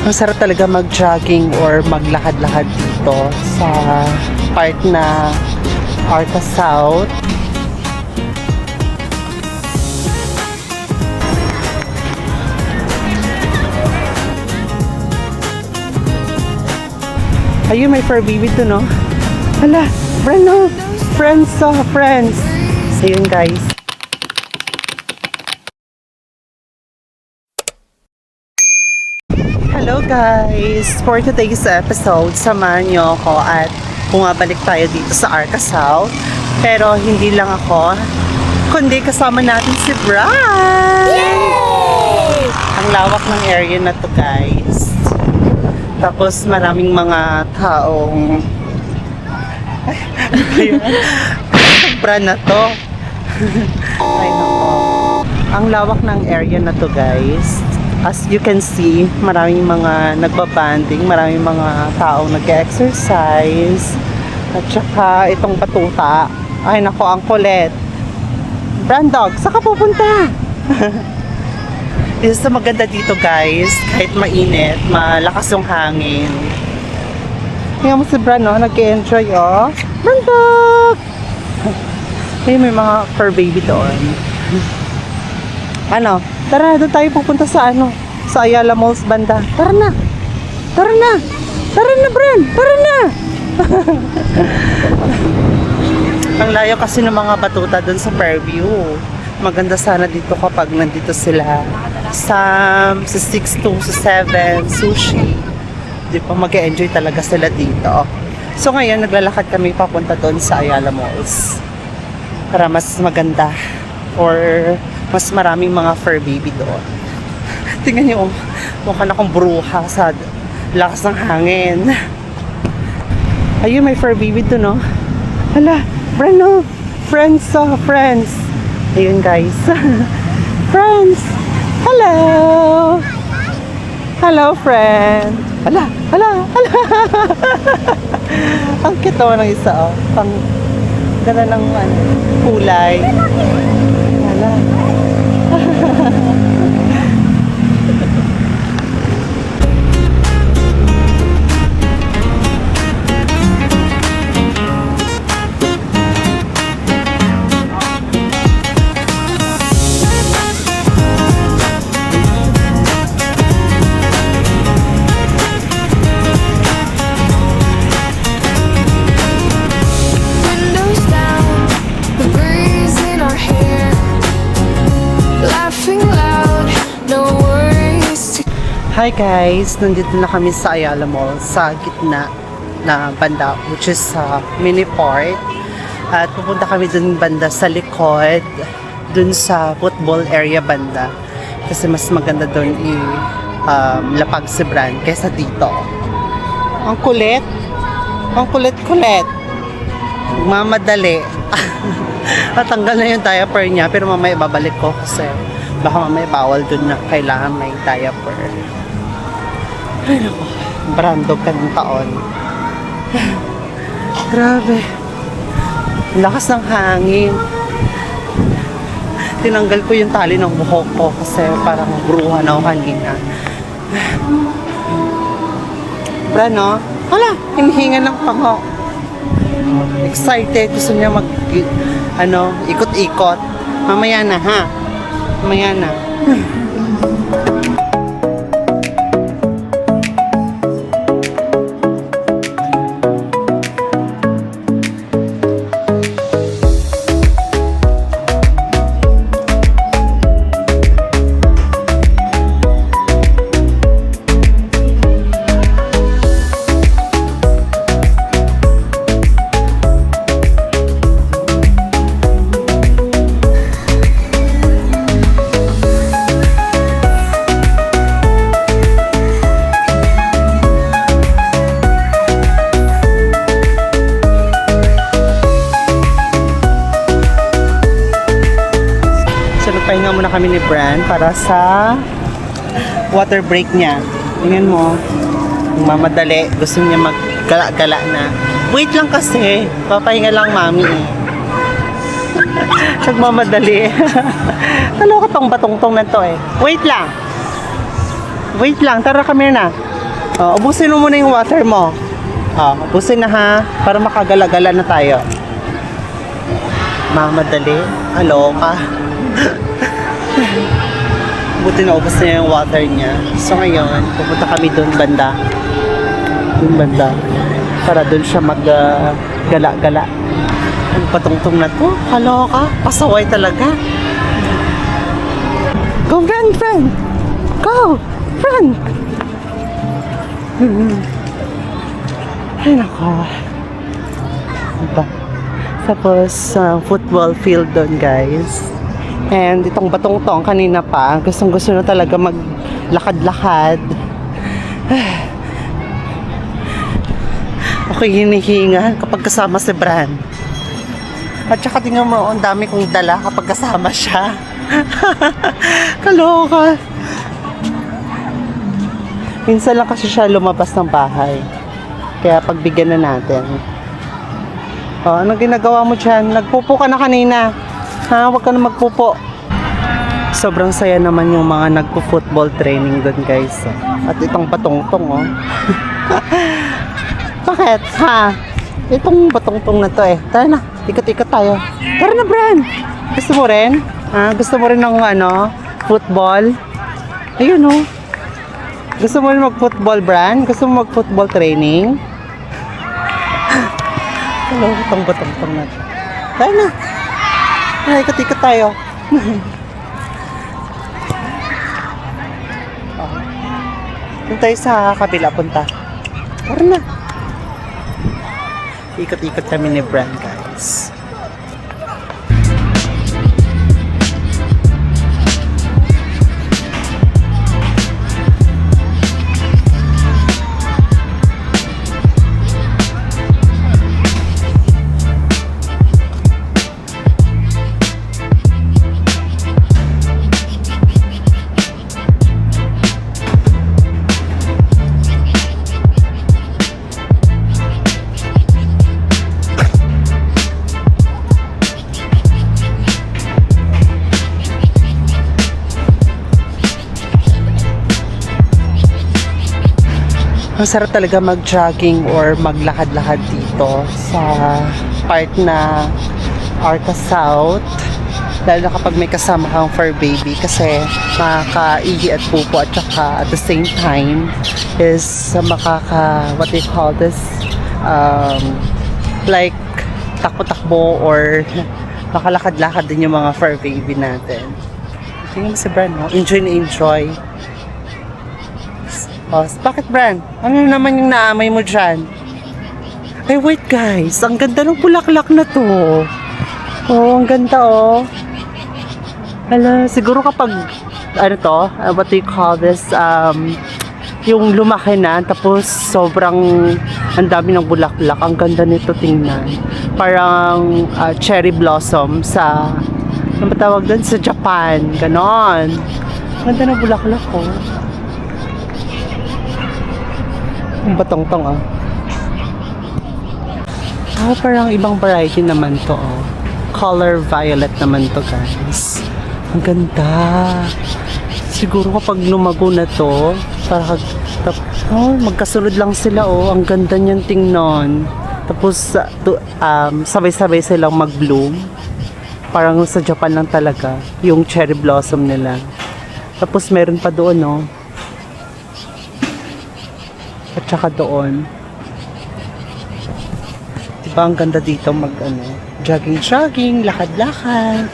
Masarap talaga mag-jogging or maglakad-lakad dito sa part na Arca South. Ayun, may fur baby to, no? Hala, Breno, friends, friends. Ayun, guys. Hello guys! For today's episode, samahan nyo ako at bumabalik tayo dito sa Arca South. Pero hindi lang ako, kundi kasama natin si Brian! Yay! Ang lawak ng area na to, guys. Tapos maraming mga taong sobra na to. Ay nako. Ang lawak ng area na to, guys. As you can see, maraming mga nagbabanding, maraming mga taong nag-exercise. At saka itong batuta. Ay nako, ang kulit. Brandog, saan ka pupunta? Isa sa maganda dito, guys, kahit mainit, malakas yung hangin. Tingnan mo si Bran, no? Nag-enjoy, oh. Brandog! Hey, may mga fur baby doon. Ano? Tara, doon tayo pupunta sa sa Ayala Malls banda. Tara na! Tara na! Tara na, Bran! Tara na! Ang layo kasi ng mga batuta doon sa Fairview. Maganda sana dito kapag nandito sila sa 6 to 7 sushi. Di pa mag-enjoy talaga sila dito. So ngayon, naglalakad kami papunta doon sa Ayala Malls. Para mas maganda or mas maraming mga fur baby doon. Tingnan niyo, mukha na akong bruha sa lakas ng hangin. Ayun, may fur baby doon, no? Hala, Breno, friends, friends. Ayun, guys. Friends. Hello. Hello, friend. Hala, hala, hala. Ang cute naman ng isa, oh. Ang ganda ng kulay. Hala. Hi guys, nandito na kami sa Ayala Mall sa gitna na banda, which is sa mini park. At pupunta kami dun banda sa likod, dun sa football area banda. Kasi mas maganda dun lapag si Bran kaysa dito. Ang kulit. Ang kulit-kulit. Mamadali. Natanggal na yung diaper niya, pero mamaya babalik ko kasi baka mamaya bawal dun na kailangan may diaper. Ay naku, Brandog ka ng taon. Grabe. Lakas ng hangin. Tinanggal ko yung tali ng buhok ko kasi parang bruha na ako kanina. Brano, hala, hinihinga ng pango. Excited, gusto niya ikot-ikot. Mamaya na, ha? Mamaya na. Pahinga muna kami ni Bran para sa water break niya. Tingnan mo, mamadali. Gusto niya maggala-gala na. Wait lang kasi. Papahinga lang, mami. Nagmamadali. Talo ka tong batong-tong na to eh. Wait lang. Wait lang, tara kami na. Ubusin mo muna yung water mo. Ubusin na ha, para makagala-gala na tayo. Mamadali. Aloka. Buti na ubos na yung water niya. So ngayon, pupunta kami doon banda. Doon banda. Para doon siya mag-gala-gala. Ang patungtong na to. Kaloka. Pasaway talaga. Go, friend! Go! Friend! Ay, nako. Diba? Tapos, football field doon, guys. And itong batong tong kanina pa, gustong-gusto na talaga maglakad-lakad. Okay, hinihinga kapag kasama si Bran. At saka tingnan mo, ang dami kong dala kapag kasama siya. Kaloka. Minsan lang kasi siya lumabas ng bahay. Kaya pagbigyan na natin. Anong ginagawa mo dyan? Nagpupo ka na kanina. Ha? Huwag ka na magpupo. Sobrang saya naman yung mga nagpo-football training doon, guys. At itong patungtong, oh. Bakit? Ha? Itong patungtong na to eh. Tara na. Ikot-ikot tayo. Tara na, Bran. Gusto mo rin? Ha? Gusto mo rin ng football? Ayun, oh. Gusto mo rin mag-football, Bran? Gusto mo mag-football training? Hello, itong batong-tong na to. Tara na. Ikot-ikot tayo. Doon tayo sa kabila punta. Tara na. Ikot-ikot kami ni Bran, guys. Masarap talaga mag-jogging or maglakad-lakad dito sa part na Arca South. Lalo na kapag may kasama kang fur baby kasi makaka-ihi at pupo at saka at the same time is what do you call this? Like takbo-takbo or makalakad-lakad din yung mga fur baby natin. Tingnan mo si Bran, no? Enjoy na enjoy. Bakit, Bran? Ano naman yung naamay mo dyan? Ay, wait guys. Ang ganda ng bulaklak na to. Ang ganda Hala, siguro kapag, what do you call this? Yung lumaki na, tapos sobrang ang dami ng bulaklak. Ang ganda nito tingnan. Parang cherry blossom sa, ano ba tawag doon? Sa Japan. Ganon. Ang ganda ng bulaklak Ang batong-tong parang ibang variety naman to Color violet naman to, guys. Ang ganda. Siguro kapag lumago na to, parang magkasunod lang sila Ang ganda niyan tingnan. Tapos sabay-sabay silang mag-bloom. Parang sa Japan lang talaga yung cherry blossom nila. Tapos meron pa doon at saka doon. Diba ang ganda dito jogging-jogging, lakad-lakad,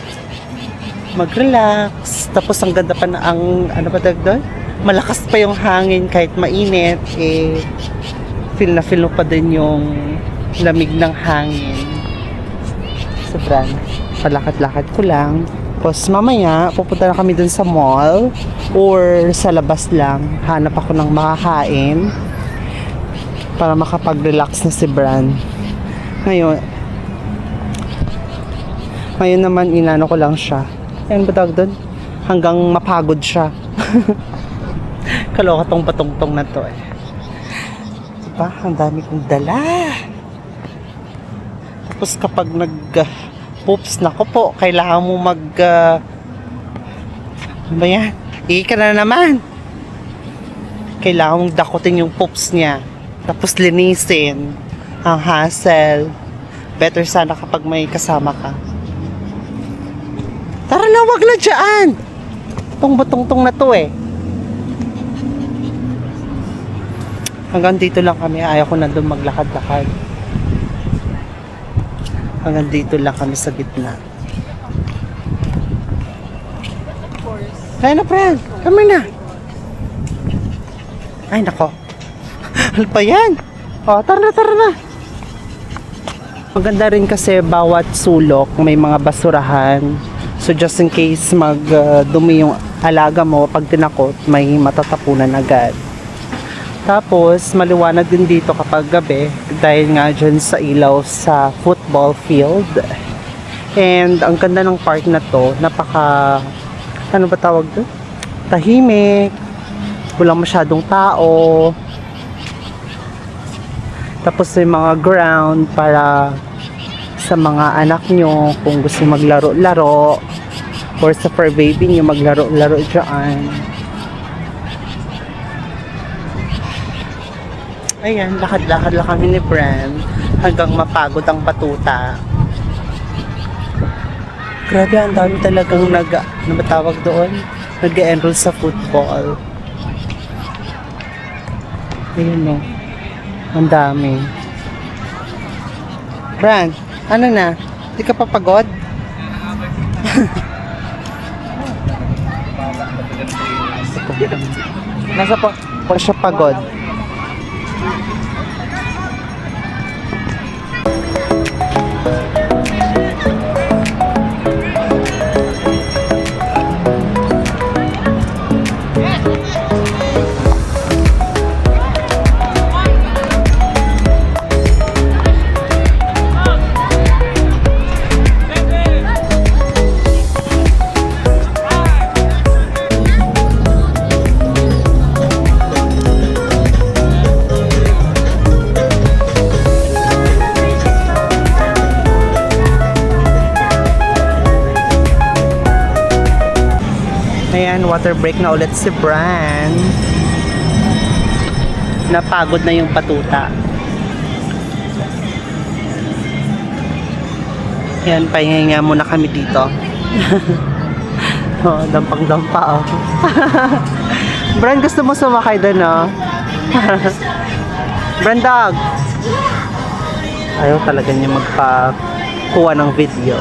mag-relax. Tapos ang ganda pa na doon? Malakas pa yung hangin kahit mainit. Feel mo pa din yung lamig ng hangin. Sobrang palakad-lakad ko lang. Tapos mamaya, pupunta na kami dun sa mall or sa labas lang. Hanap ako ng makakain para makapag-relax na si Bran. Ngayon naman inano ko lang siya. Ayun ba tawag doon? Hanggang mapagod siya. Kaloka tong patungtong na to Diba? Ang dami kong dala. Tapos kapag poops, nako po, kailangan mo ano ba yan? Ika na naman. kailangan mong dakutin yung poops niya. Tapos linisin. Ang hassle. Better sana kapag may kasama ka. Tara na, wag na dyan! Tong batong-tong na to eh. Hanggang dito lang kami. Ayaw ko na doon maglakad-lakad. Hanggang dito lang kami sa gitna. Kaya na, friend. Come na. Ay, nako. Ano pa yan? O, tara na. Maganda rin kasi bawat sulok may mga basurahan. So just in case dumi yung alaga mo, pag tinakot, may matatapunan agad. Tapos, maliwanag din dito kapag gabi dahil nga dyan sa ilaw sa football field. And ang ganda ng park na to, ano ba tawag doon? Tahimik. Walang masyadong tao. Tapos may mga ground para sa mga anak nyo kung gusto maglaro-laro or sa fur baby nyo maglaro-laro dyan. Ayan, lakad-lakad lang kami ni Bran hanggang mapagod ang batuta. Grabe, ang dami talagang ano ba tawag doon? Nag-enroll sa football. Ayun no. Ang dami. Bran, ano na? Di ka pa pagod? Nasa po? Wala siya pagod. Ayan, water break na ulit si Bran. Napagod na yung patuta. Ayan, pahinga muna kami dito. Oh, dampang-dampa oh. Bran, gusto mo sumakay doon oh? Bran dog! Ayaw talaga niya magpakuha ng video.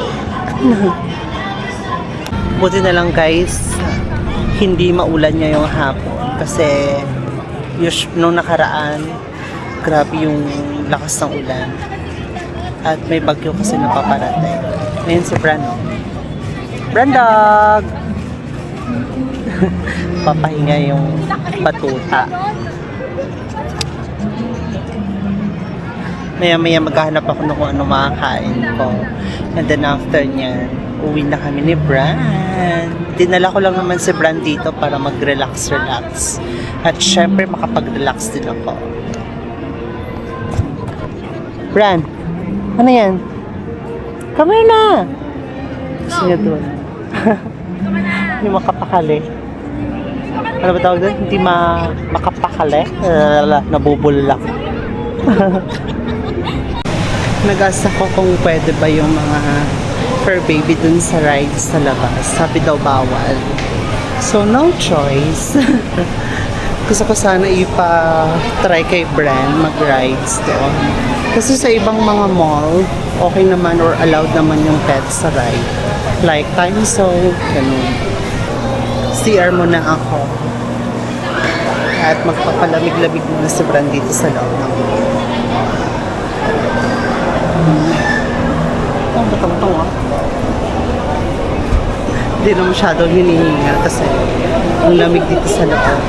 Buti na lang guys, hindi maulan niya yung hapon kasi nung nakaraan, grabe yung lakas ng ulan at may bagyo kasi napaparating. Ngayon si Bran. Brandog! Papahinga yung batuta. Maya-maya maghahanap ako ng kung ano makakain ko. And then after niyan, uwi na kami ni Bran. Dinala ko lang naman si Bran dito para mag-relax. At syempre makapag-relax din ako. Bran, ano yan? Come here na! Gusto niya doon. Hindi makapakali. Ano ba tawag doon? Hindi makapakali? Nabubulak. Nag-asa ko kung pwede ba yung mga fur baby dun sa rides sa labas. Sabi daw bawal. So, no choice. Gusto ko sana ipa-try kay Bran mag-rides doon. Kasi sa ibang mga mall, okay naman or allowed naman yung pets sa ride. Like Time Zone, ganun. CR muna ako. At magpapalamig-lamig muna si Bran dito sa loob ng batang-tang ah. Hindi na masyadong hinihinga kasi ang lamig dito sa loob.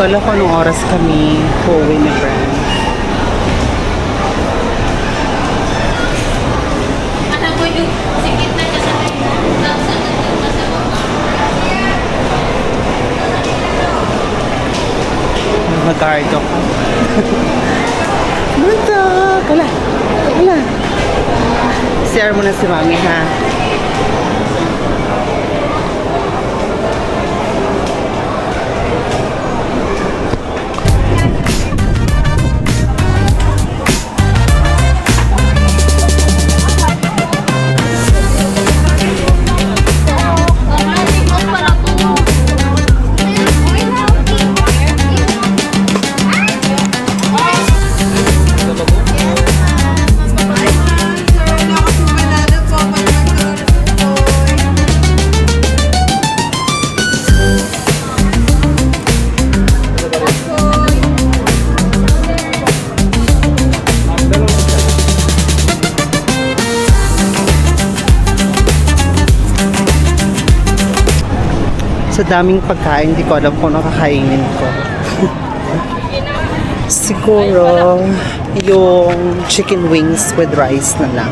Wala ko anong oras kami uuwi ni Bran. Mag-guard ako. Mata! Kala! CR muna si Mami ha. Sa daming pagkain, di ko alam kung nakakainin ko. Siguro, yung chicken wings with rice na lang.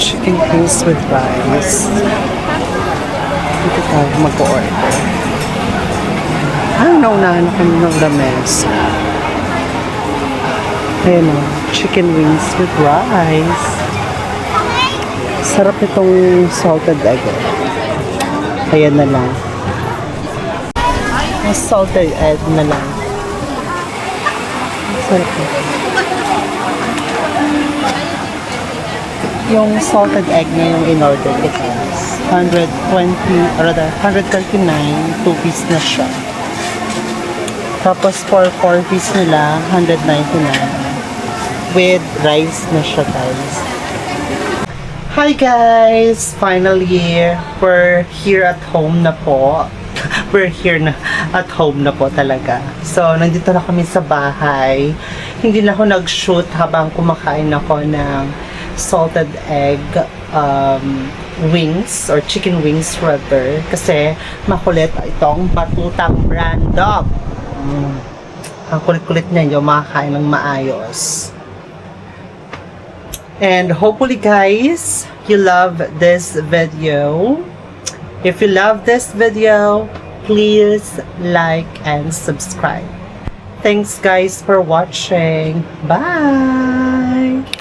Chicken wings with rice. Dito tayo mag-order. Naunahan ako ng lamesa. Ayan o, chicken wings with rice. Sarap itong salted egg. Ayan na lang. Salted egg na lang. Sarap ito. Yung salted egg na yung in-order ko guys. 139, 2 piece na siya. Tapos for 4 piece nila, 199. With rice na siya guys. Hi guys! Finally, we're here at home na po. We're here na at home na po talaga. So, nandito na kami sa bahay. Hindi na ako nag-shoot habang kumakain ako ng salted egg wings or chicken wings rather. Kasi makulit itong Batutang brand dog. Ang kulit-kulit niya yung makakain ng maayos. And hopefully guys, you love this video. If you love this video, please like and subscribe. Thanks guys for watching. Bye!